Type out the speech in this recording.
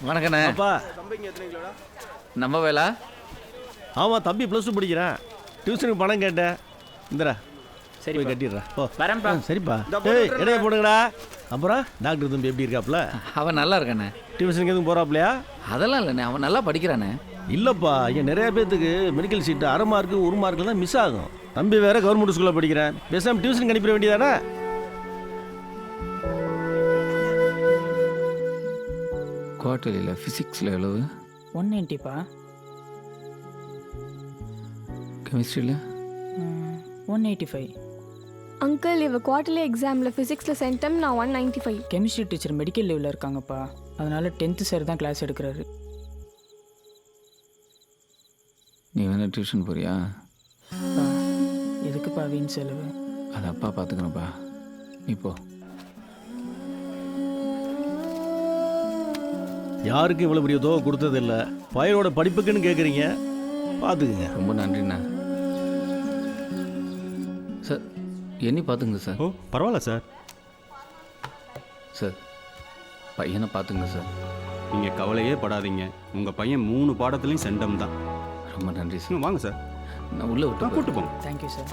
வணக்கண்ணே. அப்பா நம்ம வேலா? ஆமாம் தம்பி +2 படிக்கிறேன். டியூஷனுக்கு பணம் கேட்டேன். இந்தரா சரி போய் கட்டிடுறேன். ஓ வரேன்ப்பா. சரிப்பா. ஏய் இடையே போடுங்கடா. அப்புறம் டாக்டர் தம்பி எப்படி இருக்காப்புல? அவன் நல்லா இருக்கானே. டியூஷனுக்கு எதுவும் போகிறாப்லையா? அதெல்லாம் இல்லைண்ணே, அவன் நல்லா படிக்கிறானே. இல்லைப்பா, இங்கே நிறைய பேர்த்துக்கு மெடிக்கல் சீட்டு அரை மார்க்கு 1 மார்க்கில் தான் மிஸ் ஆகும். தம்பி வேற கவர்மெண்ட் ஸ்கூலில் படிக்கிறேன். பேசாமல் டியூஷனுக்கு அனுப்பிட வேண்டியதானே? குவார்டர்லியில் ஃபிசிக்ஸில் எவ்வளவு? 190பா. கெமிஸ்ட்ரியில் 185. அங்கிள் இவ குவார்டர்லி எக்ஸாமில் ஃபிசிக்ஸில் சென்டம் நான் 195. கெமிஸ்ட்ரி டீச்சர் மெடிக்கல் லீவில் இருக்காங்கப்பா. அதனால 10th சார் தான் கிளாஸ் எடுக்கிறாரு. நீ வேணா டியூஷன் போறியா? அப்பா, எதுக்குப்பா வீண் செலவு? அது அப்பா பார்த்துக்கணும்ப்பா. நீ போ. யாருக்கும் இவ்வளோ பெரிய தொகை கொடுத்ததில்ல. பையனோட படிப்புக்குன்னு கேட்குறீங்க, பார்த்துக்குங்க. ரொம்ப நன்றிண்ணா. சார் எண்ணி பார்த்துங்க சார். ஓ பரவாயில்ல சார். சார் பையனை பார்த்துங்க சார். நீங்கள் கவலையே படாதீங்க. உங்கள் பையன் 3 பாடத்துலையும் சென்டம் தான். ரொம்ப நன்றி சார். வாங்க சார், நான் உள்ளே விட்டு கூப்பிட்டு போங்க. Thank you sir.